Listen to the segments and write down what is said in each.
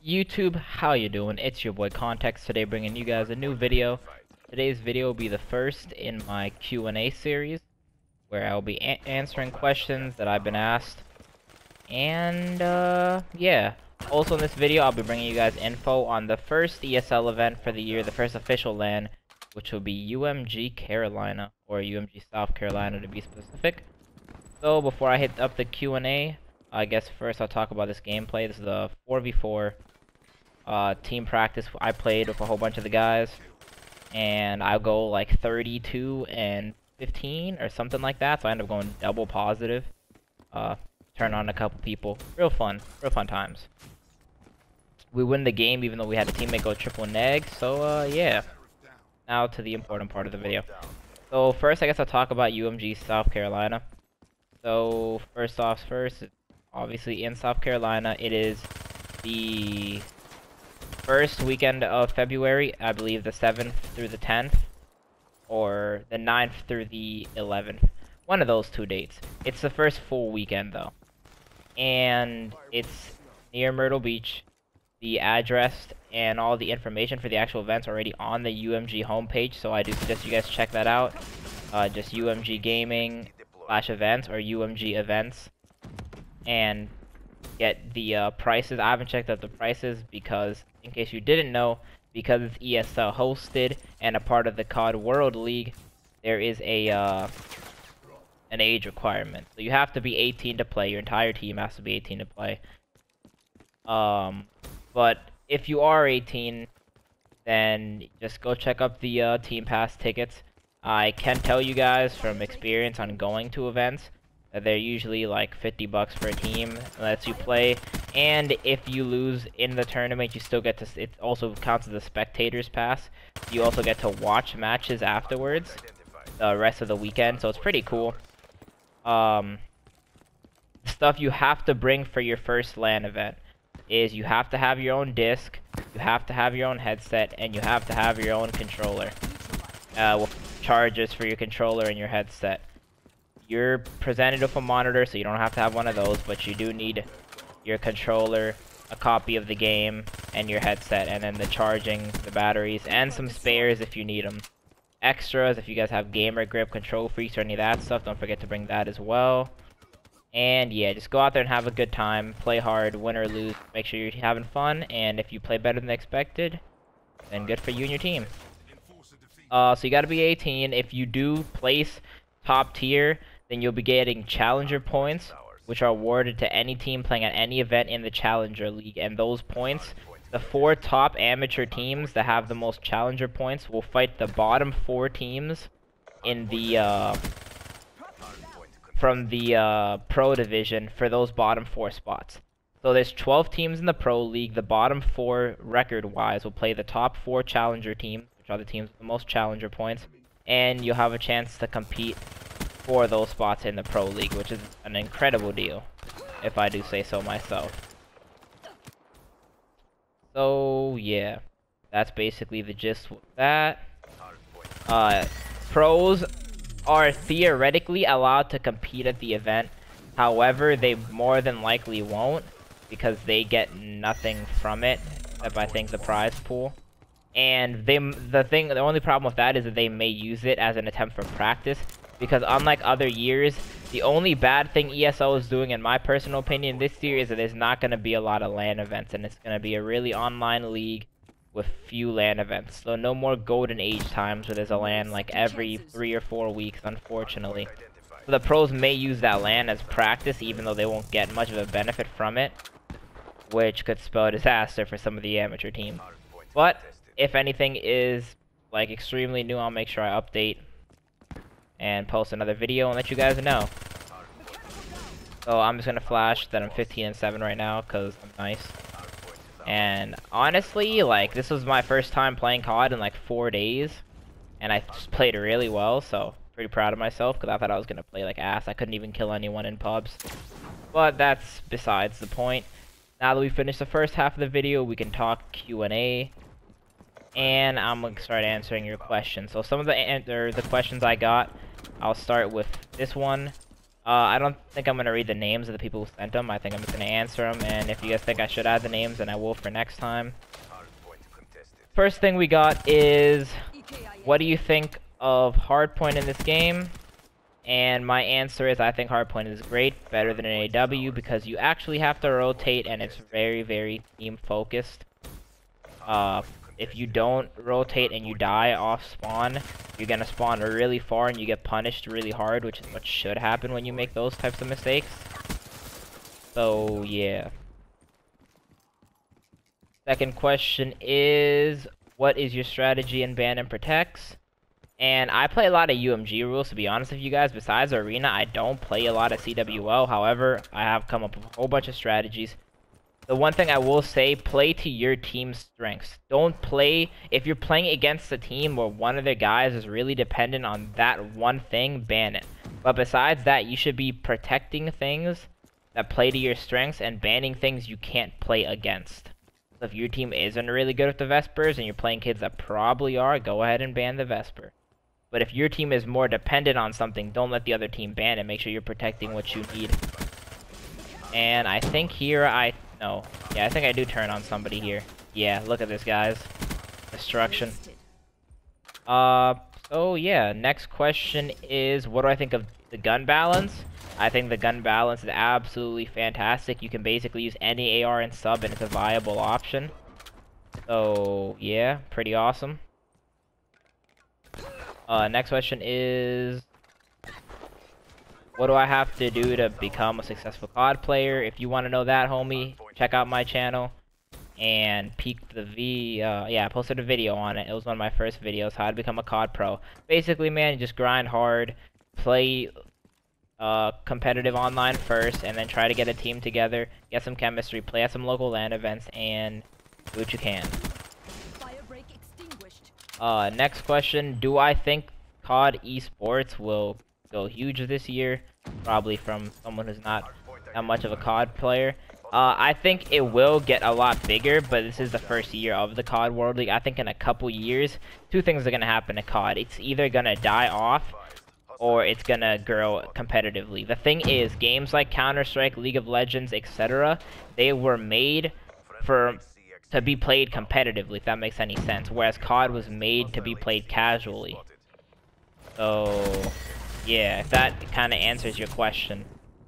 YouTube, how you doing? It's your boy Context, today bringing you guys a new video. Today's video will be the first in my Q&A series, where I'll be answering questions that I've been asked. And, yeah. Also in this video, I'll be bringing you guys info on the first ESL event for the year, the first official LAN, which will be UMG Carolina, or UMG South Carolina to be specific. So, before I hit up the Q&A, I guess first I'll talk about this gameplay. This is a 4v4 team practice I played with a whole bunch of the guys, and I'll go like 32 and 15 or something like that, so I end up going double positive. Turn on a couple people. Real fun times. We win the game even though we had a teammate go triple neg, so yeah. Now to the important part of the video. So first I guess I'll talk about UMG South Carolina. So first, obviously in South Carolina, it is the first weekend of February, I believe the 7th through the 10th, or the 9th through the 11th. One of those two dates. It's the first full weekend though. And it's near Myrtle Beach. The address and all the information for the actual events are already on the UMG homepage, so I do suggest you guys check that out. Just UMG Gaming /events or UMG events, and get the prices. I haven't checked out the prices because, in case you didn't know, because it's ESL hosted and a part of the COD World League, there is a an age requirement. So you have to be 18 to play. Your entire team has to be 18 to play. But if you are 18, then just go check up the Team Pass tickets. I can tell you guys from experience on going to events that they're usually like 50 bucks for a team that lets you play. And if you lose in the tournament, you still get to, it also counts as a spectator's pass. You also get to watch matches afterwards the rest of the weekend, so it's pretty cool. Stuff you have to bring for your first LAN event is you have to have your own disc, you have to have your own headset, and you have to have your own controller. With chargers for your controller and your headset. You're presented with a monitor, so you don't have to have one of those, but you do need your controller, a copy of the game, and your headset, and then the charging, the batteries, and some spares if you need them. Extras, if you guys have gamer grip, control freaks, or any of that stuff, don't forget to bring that as well. And yeah, just go out there and have a good time, play hard, win or lose, make sure you're having fun, and if you play better than expected, then good for you and your team. So you gotta be 18. If you do place top tier, then you'll be getting challenger points, which are awarded to any team playing at any event in the Challenger League. And those points, the 4 top amateur teams that have the most challenger points will fight the bottom 4 teams in the from the pro division for those bottom 4 spots. So there's 12 teams in the pro league. The bottom 4 record-wise will play the top 4 challenger teams, which are the teams with the most challenger points, and you'll have a chance to compete for those spots in the pro league, which is an incredible deal, if I do say so myself. So yeah, that's basically the gist with that. Pros are theoretically allowed to compete at the event. However, they more than likely won't, because they get nothing from it except I think the prize pool. And the only problem with that is that they may use it as an attempt for practice, because unlike other years, the only bad thing ESL is doing, in my personal opinion, this year is that there's not going to be a lot of LAN events, and it's going to be a really online league with few LAN events. So no more golden age times where there's a LAN like every 3 or 4 weeks, unfortunately. So the pros may use that LAN as practice, even though they won't get much of a benefit from it, which could spell disaster for some of the amateur teams. But if anything is like extremely new, I'll make sure I update and post another video and let you guys know. So I'm just gonna flash that I'm 15 and 7 right now because I'm nice. And honestly, like, this was my first time playing COD in like 4 days, and I just played really well, so pretty proud of myself because I thought I was gonna play like ass. I couldn't even kill anyone in pubs, but that's besides the point. Now that we finished the first half of the video, we can talk Q&A. And I'm going to start answering your questions. So some of the questions I got, I'll start with this one. I don't think I'm gonna read the names of the people who sent them. I think I'm just gonna answer them, and if you guys think I should add the names, then I will for next time. First thing we got is, what do you think of hardpoint in this game? And my answer is, I think hardpoint is great, better than an AW, because you actually have to rotate, and it's very, very team focused. If you don't rotate and you die off spawn, you're gonna spawn really far and you get punished really hard, which is what should happen when you make those types of mistakes. So, yeah. Second question is, what is your strategy in ban and protects? And I play a lot of UMG rules, to be honest with you guys. Besides Arena, I don't play a lot of CWL. However, I have come up with a whole bunch of strategies. The one thing I will say, play to your team's strengths. Don't play, if you're playing against a team where one of their guys is really dependent on that one thing, ban it. But besides that, you should be protecting things that play to your strengths and banning things you can't play against. So if your team isn't really good with the Vespers and you're playing kids that probably are, go ahead and ban the Vesper. But if your team is more dependent on something, don't let the other team ban it. Make sure you're protecting what you need. And I think here no. Yeah, I think I do turn on somebody here. Yeah, look at this, guys. Destruction. So yeah, next question is, what do I think of the gun balance? I think the gun balance is absolutely fantastic. You can basically use any AR and sub, and it's a viable option. So yeah, pretty awesome. Next question is, what do I have to do to become a successful COD player? If you want to know that, homie, check out my channel and peek the yeah, I posted a video on it. It was one of my first videos, how to become a COD pro. Basically, man, you just grind hard, play competitive online first, and then try to get a team together, get some chemistry, play at some local LAN events, and do what you can. Next question, do I think COD esports will go huge this year? Probably from someone who's not that much of a COD player. I think it will get a lot bigger, but this is the first year of the COD World League. I think in a couple years, two things are going to happen to COD. It's either going to die off, or it's going to grow competitively. The thing is, games like Counter-Strike, League of Legends, etc., they were made to be played competitively, if that makes any sense, whereas COD was made to be played casually. So, yeah, if that kind of answers your question.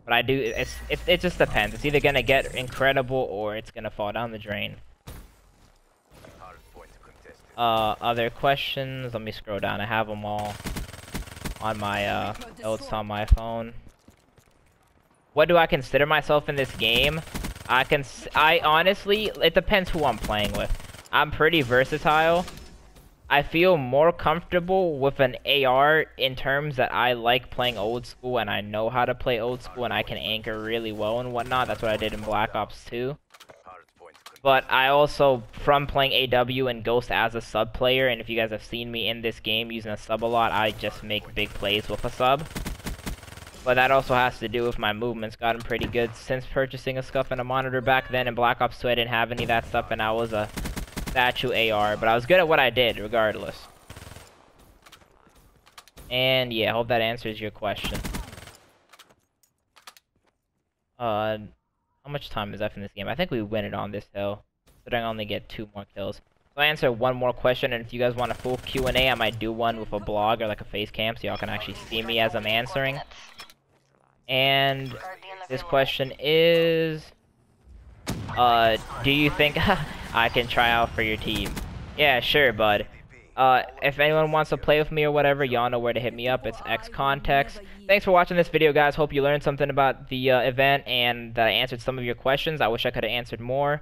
But it just depends. It's either gonna get incredible or it's gonna fall down the drain. Other questions, let me scroll down. I have them all on my notes on my phone. What do I consider myself in this game? I honestly, it depends who I'm playing with. I'm pretty versatile. I feel more comfortable with an AR in terms that I like playing old school and I know how to play old school and I can anchor really well and whatnot. That's what I did in Black Ops 2. But I also, from playing AW and Ghost as a sub player, and if you guys have seen me in this game using a sub a lot, I just make big plays with a sub. But that also has to do with my movements gotten pretty good since purchasing a scuff and a monitor back then. In Black Ops 2 I didn't have any of that stuff and I was a statue AR, but I was good at what I did regardless. And yeah, I hope that answers your question. How much time is left in this game? I think we win it on this hill, so I only get 2 more kills. So I answer one more question, and if you guys want a full Q&A, I might do one with a blog or like a face cam so y'all can actually see me as I'm answering. And this question is, do you think I can try out for your team? Yeah, sure, bud. If anyone wants to play with me or whatever, y'all know where to hit me up. It's xContextx. Thanks for watching this video, guys. Hope you learned something about the event and that I answered some of your questions. I wish I could have answered more.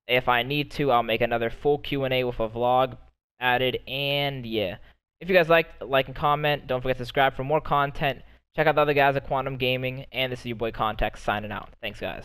If I need to, I'll make another full Q&A with a vlog added. And yeah, if you guys like and comment. Don't forget to subscribe for more content. Check out the other guys at Quantum Gaming. And this is your boy Context signing out. Thanks, guys.